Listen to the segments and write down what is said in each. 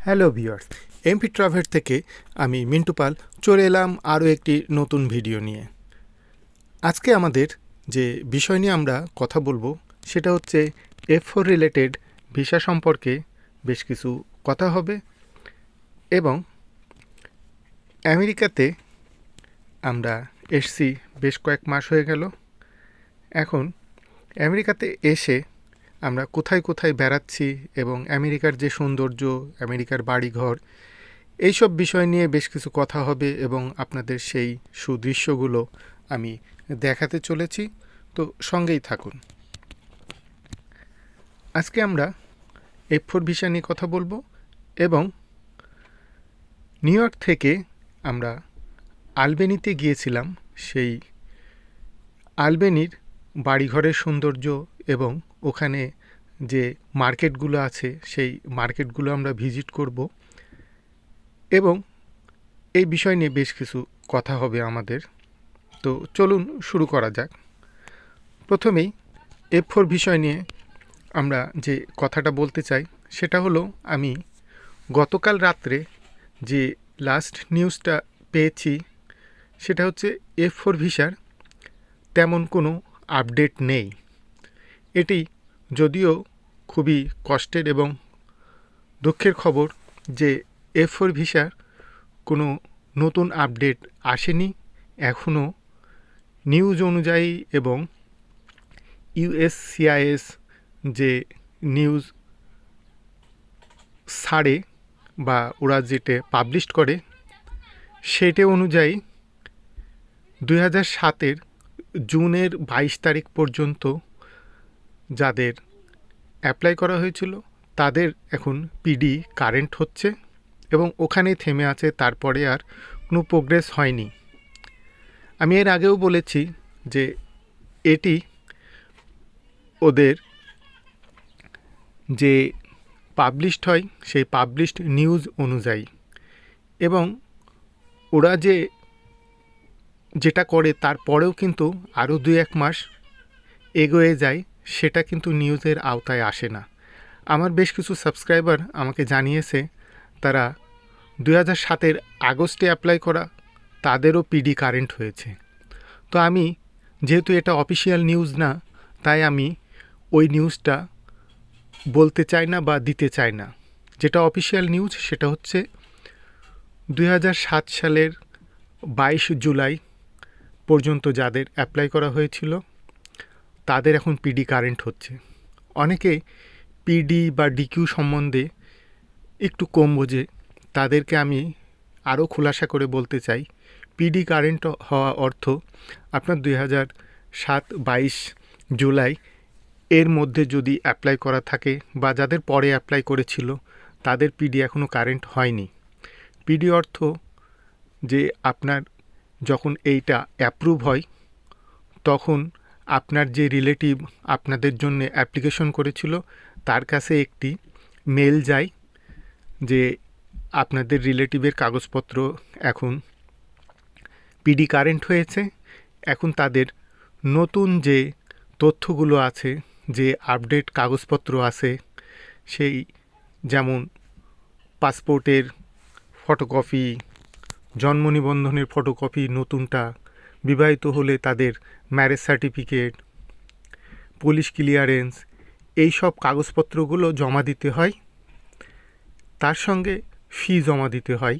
Hello viewers, MP travel থেকে আমি মিন্টু পাল চলে এলাম আরও একটি নতুন ভিডিও নিয়ে। আজকে আমাদের যে বিষয় নিয়ে আমরা কথা বলবো সেটা হচ্ছে F4 রিলেটেড ভিসা সম্পর্কে বেশ কিছু কথা হবে এবং আমেরিকাতে আমরা এসছি বেশ কয়েক মাস হয়ে গেল। এখন আমেরিকাতে এসে আমরা কোথায় কোথায় বেড়াচ্ছি এবং আমেরিকার যে সৌন্দর্য, আমেরিকার বাড়িঘর, এইসব বিষয় নিয়ে বেশ কিছু কথা হবে এবং আপনাদের সেই সুদৃশ্যগুলো আমি দেখাতে চলেছি। তো সঙ্গেই থাকুন। আজকে আমরা F4 ভিসা নিয়ে কথা বলবো এবং নিউ ইয়র্ক থেকে আমরা আলবেনিতে গিয়েছিলাম। সেই আলবেনির বাড়িঘরের সৌন্দর্য এবং ওখানে যে মার্কেটগুলো আছে সেই মার্কেটগুলো আমরা ভিজিট করব এবং এই বিষয় নিয়ে বেশ কিছু কথা হবে আমাদের। তো চলুন শুরু করা যাক। প্রথমেই F4 বিষয় নিয়ে আমরা যে কথাটা বলতে চাই সেটা হলো, আমি গতকাল রাত্রে যে লাস্ট নিউজটা পেয়েছি সেটা হচ্ছে F4 ভিসার তেমন কোনো আপডেট নেই। এটি যদিও খুবই কষ্টের এবং দুঃখের খবর যে F4 ভিসার কোনো নতুন আপডেট আসেনি এখনও। নিউজ অনুযায়ী এবং USCIS যে নিউজ ছাড়ে বা ওরা যেটা পাবলিশ করে সেটা অনুযায়ী 2007 জুনের 22 তারিখ পর্যন্ত যাদের অ্যাপ্লাই করা হয়েছিল তাদের এখন পিডি কারেন্ট হচ্ছে এবং ওখানেই থেমে আছে, তারপরে আর কোনো প্রোগ্রেস হয়নি। আমি এর আগেও বলেছি যে এটি ওদের যে পাবলিশড হয় সেই পাবলিশড নিউজ অনুযায়ী এবং ওরা যেটা করে তারপরেও কিন্তু আরও 2-1 মাস এগোয়ে যায়, সেটা কিন্তু নিউজের আওতায় আসে না। আমার বেশ কিছু সাবস্ক্রাইবার আমাকে জানিয়েছে তারা 2007 আগস্টে অ্যাপ্লাই করা তাদেরও পিডি কারেন্ট হয়েছে। তো আমি যেহেতু এটা অফিসিয়াল নিউজ না, তাই আমি ওই নিউজটা বলতে চাই না বা দিতে চাই না। যেটা অফিসিয়াল নিউজ সেটা হচ্ছে 2007 সালের 22 জুলাই পর্যন্ত যাদের অ্যাপ্লাই করা হয়েছিল তাদের এখন পিডি কারেন্ট হচ্ছে। অনেকে পিডি বা ডিকিউ সম্বন্ধে একটু কম বোঝে, তাদেরকে আমি আরও খোলাসা করে বলতে চাই, পিডি কারেন্ট হওয়া অর্থ আপনার 2007-22 জুলাই এর মধ্যে যদি অ্যাপ্লাই করা থাকে বা যাদের পরে অ্যাপ্লাই করেছিল তাদের পিডি এখনও কারেন্ট হয়নি। পিডি অর্থ যে আপনার যখন এইটা অ্যাপ্রুভ হয় তখন আপনার যে রিলেটিভ আপনাদের জন্য অ্যাপ্লিকেশন করেছিল তার কাছে একটি মেল যায় যে আপনাদের রিলেটিভের কাগজপত্র এখন পিডি কারেন্ট হয়েছে। এখন তাদের নতুন যে তথ্যগুলো আছে, যে আপডেট কাগজপত্র আছে, সেই যেমন পাসপোর্টের ফটোকপি, জন্ম নিবন্ধনের ফটোকপি নতুনটা, বিবাহিত হলে তাদের ম্যারেজ সার্টিফিকেট, পুলিশ ক্লিয়ারেন্স, এই সব কাগজপত্রগুলো জমা দিতে হয়। তার সঙ্গে ফি জমা দিতে হয়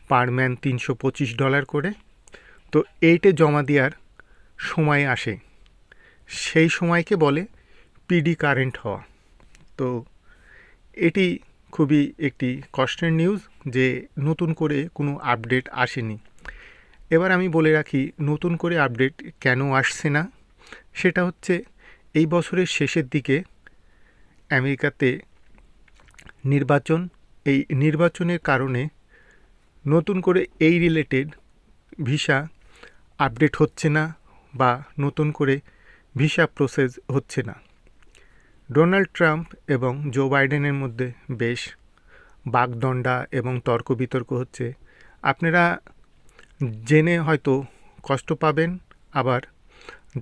পার ম্যান $325 করে। তো এইটা জমা দেওয়ার সময় আসে, সেই সময়কে বলে পিডি কারেন্ট হওয়া। তো এটি খুবই একটি কষ্টের নিউজ যে নতুন করে কোনো আপডেট আসেনি। এবার আমি বলে রাখি নতুন করে আপডেট কেন আসছে না। সেটা হচ্ছে এই বছরের শেষের দিকে আমেরিকাতে নির্বাচন, এই নির্বাচনের কারণে নতুন করে এই রিলেটেড ভিসা আপডেট হচ্ছে না বা নতুন করে ভিসা প্রসেস হচ্ছে না। ডোনাল্ড ট্রাম্প এবং জো বাইডেনের মধ্যে বেশ বাগদণ্ডা এবং তর্ক বিতর্ক হচ্ছে। আপনারা জেনে হয়তো কষ্ট পাবেন, আবার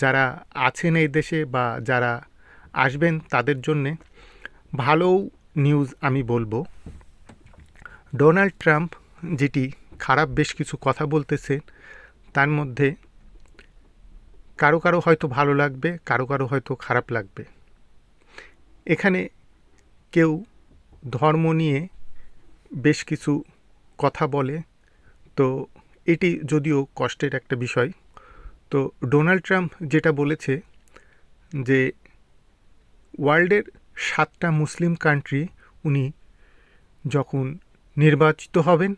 যারা আছেন এই দেশে বা যারা আসবেন তাদের জন্যে ভালো নিউজ আমি বলবো। ডোনাল্ড ট্রাম্প যেটি খারাপ বেশ কিছু কথা বলতেছে, তার মধ্যে কারো কারো হয়তো ভালো লাগবে, কারো কারো হয়তো খারাপ লাগবে। এখানে কেউ ধর্ম নিয়ে বেশ কিছু কথা বলে, তো এটি যদিও কষ্টের একটা বিষয়। তো ডোনাল্ড ট্রাম্প যেটা বলেছে যে ওয়ার্ল্ডের 7টা মুসলিম কান্ট্রি উনি যখন নির্বাচিত হবেন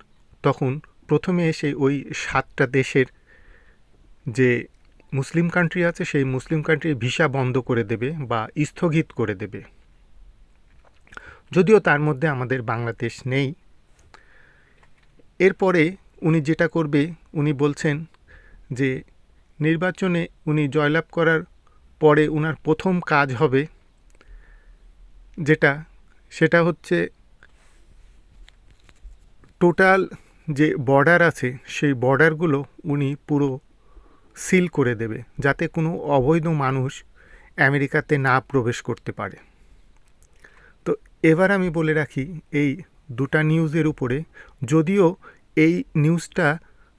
তখন প্রথমে এসে ওই 7টা দেশের যে মুসলিম কান্ট্রি আছে সেই মুসলিম কান্ট্রির ভিসা বন্ধ করে দেবে বা স্থগিত করে দেবে। যদিও তার মধ্যে আমাদের বাংলাদেশ নেই। এরপরে উনি যেটা করবে, উনি বলছেন যে নির্বাচনে উনি জয়লাভ করার পরে উনার প্রথম কাজ হবে সেটা হচ্ছে টোটাল যে বর্ডার আছে সেই বর্ডারগুলো উনি পুরো সিল করে দেবে, যাতে কোনো অবৈধ মানুষ আমেরিকাতে না প্রবেশ করতে পারে। তো এবার আমি বলে রাখি এই দুটা নিউজের উপরে, যদিও এই নিউজটা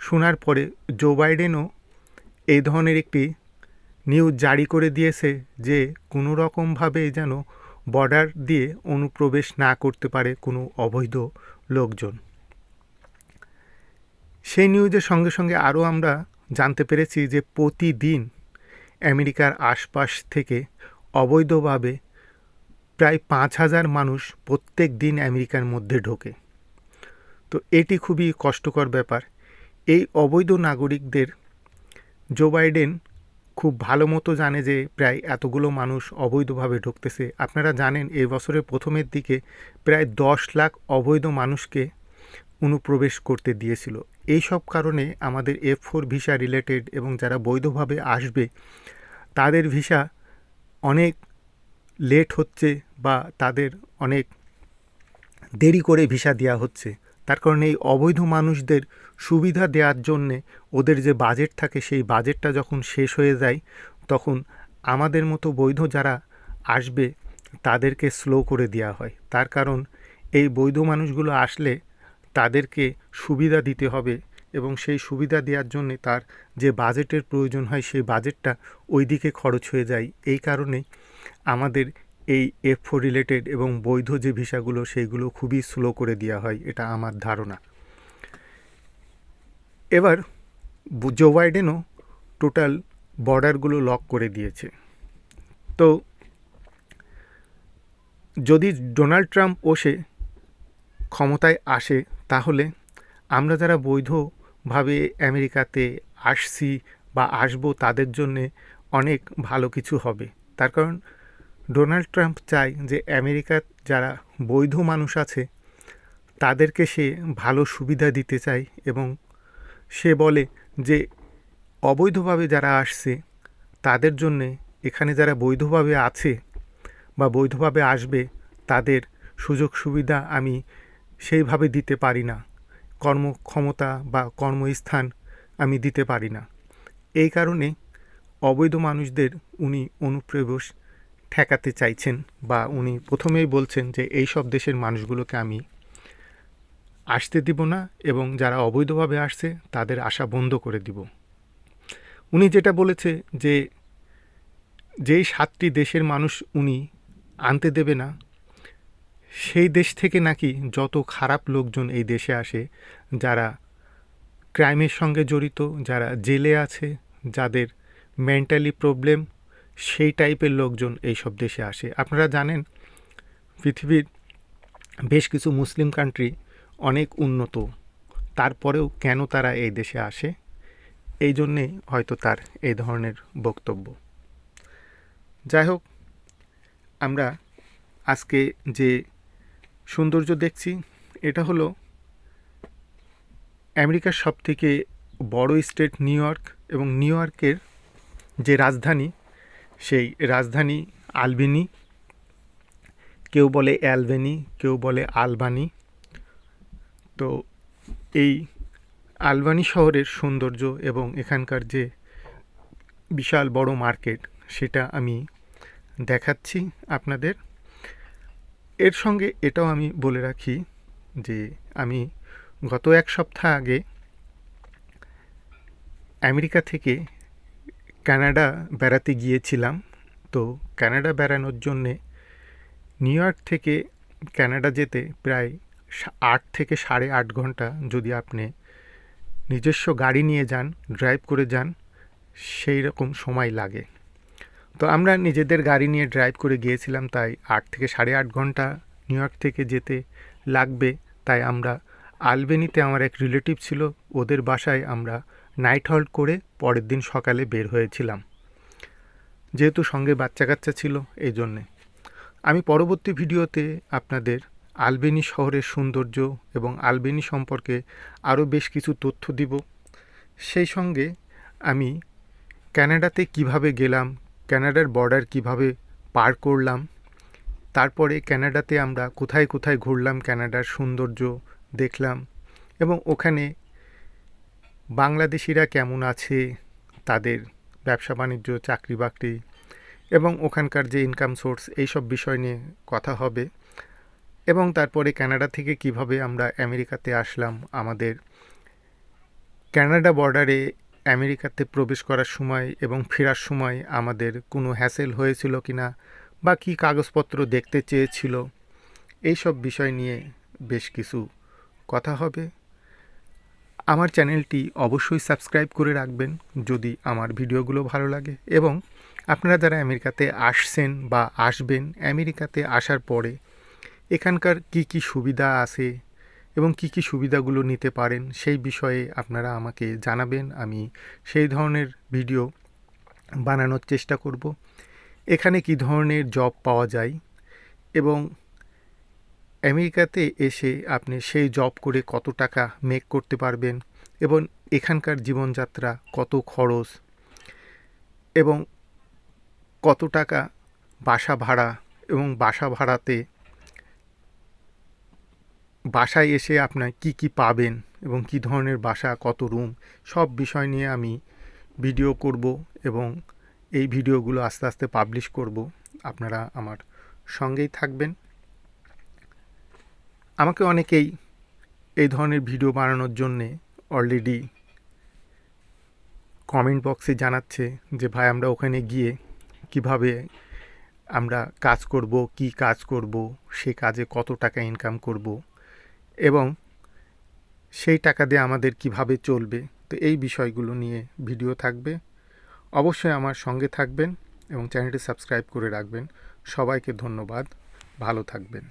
শোনার পরে জো বাইডেনও এই ধরনের একটি নিউজ জারি করে দিয়েছে যে কোনো রকমভাবে যেন বর্ডার দিয়ে অনুপ্রবেশ না করতে পারে কোনো অবৈধ লোকজন। সেই নিউজের সঙ্গে সঙ্গে আরও আমরা জানতে পেরেছি যে প্রতিদিন আমেরিকার আশপাশ থেকে অবৈধভাবে প্রায় 5,000 মানুষ প্রত্যেক দিন আমেরিকার মধ্যে ঢোকে। তো এটি খুবই কষ্টকর ব্যাপার। এই অবৈধ নাগরিকদের জো বাইডেন খুব ভালো মতো জানে যে প্রায় এতগুলো মানুষ অবৈধভাবে ঢুকতেছে। আপনারা জানেন এই বছরের প্রথমের দিকে প্রায় 10 লাখ অবৈধ মানুষকে অনুপ্রবেশ করতে দিয়েছিল। এই সব কারণে আমাদের F4 ভিসা রিলেটেড এবং যারা বৈধভাবে আসবে তাদের ভিসা অনেক লেট হচ্ছে বা তাদের অনেক দেরি করে ভিসা দেওয়া হচ্ছে। তার কারণে এই অবৈধ মানুষদের সুবিধা দেওয়ার জন্যে ওদের যে বাজেট থাকে সেই বাজেটটা যখন শেষ হয়ে যায় তখন আমাদের মতো বৈধ যারা আসবে তাদেরকে স্লো করে দেওয়া হয়। তার কারণ এই বৈধ মানুষগুলো আসলে তাদেরকে সুবিধা দিতে হবে এবং সেই সুবিধা দেওয়ার জন্যে তার যে বাজেটের প্রয়োজন হয় সেই বাজেটটা ওই দিকে খরচ হয়ে যায়। এই কারণে আমাদের এই F4 রিলেটেড এবং বৈধ যে ভিসাগুলো সেইগুলো খুবই স্লো করে দেওয়া হয়, এটা আমার ধারণা। এবার জো বাইডেনও টোটাল বর্ডারগুলো লক করে দিয়েছে। তো যদি ডোনাল্ড ট্রাম্প বসে ক্ষমতায় আসে তাহলে আমরা যারা বৈধভাবে আমেরিকাতে আসছি বা আসবো তাদের জন্যে অনেক ভালো কিছু হবে। তার কারণ ডোনাল্ড ট্রাম্প চায় যে আমেরিকার যারা বৈধ মানুষ আছে তাদেরকে সে ভালো সুবিধা দিতে চায় এবং সে বলে যে অবৈধভাবে যারা আসছে তাদের জন্যে এখানে যারা বৈধভাবে আছে বা বৈধভাবে আসবে তাদের সুযোগ সুবিধা আমি সেইভাবে দিতে পারি না, কর্মক্ষমতা বা কর্মস্থান আমি দিতে পারি না। এই কারণে অবৈধ মানুষদের উনি অনুপ্রবেশ ঠেকাতে চাইছেন বা উনি প্রথমেই বলছেন যে এই সব দেশের মানুষগুলোকে আমি আসতে দিব না এবং যারা অবৈধভাবে আসছে তাদের আসা বন্ধ করে দিব। উনি যেটা বলেছে যে যেই 7টি দেশের মানুষ উনি আনতে দেবে না সেই দেশ থেকে নাকি যত খারাপ লোকজন এই দেশে আসে, যারা ক্রাইমের সঙ্গে জড়িত, যারা জেলে আছে, যাদের মেন্টালি প্রবলেম, সেই টাইপের লোকজন এইসব দেশে আসে। আপনারা জানেন পৃথিবীর বেশ কিছু মুসলিম কান্ট্রি অনেক উন্নত, তারপরেও কেন তারা এই দেশে আসে, এই জন্যেই হয়তো তার এই ধরনের বক্তব্য। যাই হোক, আমরা আজকে যে সৌন্দর্য দেখছি এটা হলো আমেরিকার সবথেকে বড় স্টেট নিউ ইয়র্ক এবং নিউ ইয়র্কের যে রাজধানী সেই রাজধানী আলবেনি, কেউ বলে অ্যালবেনি, কেউ বলে আলবানি। তো এই আলবানি শহরের সৌন্দর্য এবং এখানকার যে বিশাল বড় মার্কেট সেটা আমি দেখাচ্ছি আপনাদের। এর সঙ্গে এটাও আমি বলে রাখি যে আমি গত এক সপ্তাহ আগে আমেরিকা থেকে কানাডা বেড়াতে গিয়েছিলাম। তো কানাডা বেড়ানোর জন্যে নিউ ইয়র্ক থেকে কানাডা যেতে প্রায় 8 থেকে 8.5 ঘন্টা যদি আপনি নিজস্ব গাড়ি নিয়ে যান, ড্রাইভ করে যান, সেই রকম সময় লাগে। তো আমরা নিজেদের গাড়ি নিয়ে ড্রাইভ করে গিয়েছিলাম, তাই 8 থেকে 8.5 ঘন্টা নিউ ইয়র্ক থেকে যেতে লাগবে। তাই আমরা আলবেনিতে আমার এক রিলেটিভ ছিল, ওদের বাসায় আমরা নাইট হল্ট করে পরের দিন সকালে বের হয়েছিলাম। যেহেতু সঙ্গে বাচ্চা কাচ্চা ছিল, এই জন্যে আমি পরবর্তী ভিডিওতে আপনাদের আলবেনি শহরের সৌন্দর্য এবং আলবেনি সম্পর্কে আরও বেশ কিছু তথ্য দিব। সেই সঙ্গে আমি কানাডাতে কিভাবে গেলাম, কানাডার বর্ডার কিভাবে পার করলাম, তারপরে কানাডাতে আমরা কোথায় কোথায় ঘুরলাম, কানাডার সৌন্দর্য দেখলাম এবং ওখানে বাংলাদেশিরা কেমন আছে, তাদের ব্যবসা বাণিজ্য, চাকরি বাকরি এবং ওখানকার যে ইনকাম সোর্স, এইসব বিষয় নিয়ে কথা হবে। এবং তারপরে কানাডা থেকে কিভাবে আমরা আমেরিকাতে আসলাম, আমাদের কানাডা বর্ডারে আমেরিকাতে প্রবেশ করার সময় এবং ফেরার সময় আমাদের কোনো হ্যাসেল হয়েছিল কিনা বা কী কাগজপত্র দেখতে চেয়েছিল, এইসব বিষয় নিয়ে বেশ কিছু কথা হবে। আমার চ্যানেলটি অবশ্যই সাবস্ক্রাইব করে রাখবেন যদি আমার ভিডিওগুলো ভালো লাগে, এবং আপনারা যারা আমেরিকাতে আসছেন বা আসবেন, আমেরিকাতে আসার পরে এখানকার কি কি সুবিধা আছে এবং কি কি সুবিধাগুলো নিতে পারেন, সেই বিষয়ে আপনারা আমাকে জানাবেন। আমি সেই ধরনের ভিডিও বানানোর চেষ্টা করব। এখানে কি ধরনের জব পাওয়া যায় এবং আমেরিকাতে এসে আপনি সেই জব করে কত টাকা মেক করতে পারবেন এবং এখানকার জীবনযাত্রা কত খরচ এবং কত টাকা বাসা ভাড়া, এবং বাসা ভাড়াতে বাসায় এসে আপনার কি কি পাবেন এবং কি ধরনের বাসা, কত রুম, সব বিষয় নিয়ে আমি ভিডিও করব এবং এই ভিডিওগুলো আস্তে আস্তে পাবলিশ করব। আপনারা আমার সঙ্গেই থাকবেন। আমাকে অনেকেই এই ধরনের ভিডিও বানানোর জন্যে অলরেডি কমেন্ট বক্সে জানাচ্ছে যে ভাই, আমরা ওখানে গিয়ে কিভাবে আমরা কাজ করব, কি কাজ করব, সে কাজে কত টাকা ইনকাম করব এবং সেই টাকা দিয়ে আমাদের কিভাবে চলবে। তো এই বিষয়গুলো নিয়ে ভিডিও থাকবে। অবশ্যই আমার সঙ্গে থাকবেন এবং চ্যানেলটি সাবস্ক্রাইব করে রাখবেন। সবাইকে ধন্যবাদ, ভালো থাকবেন।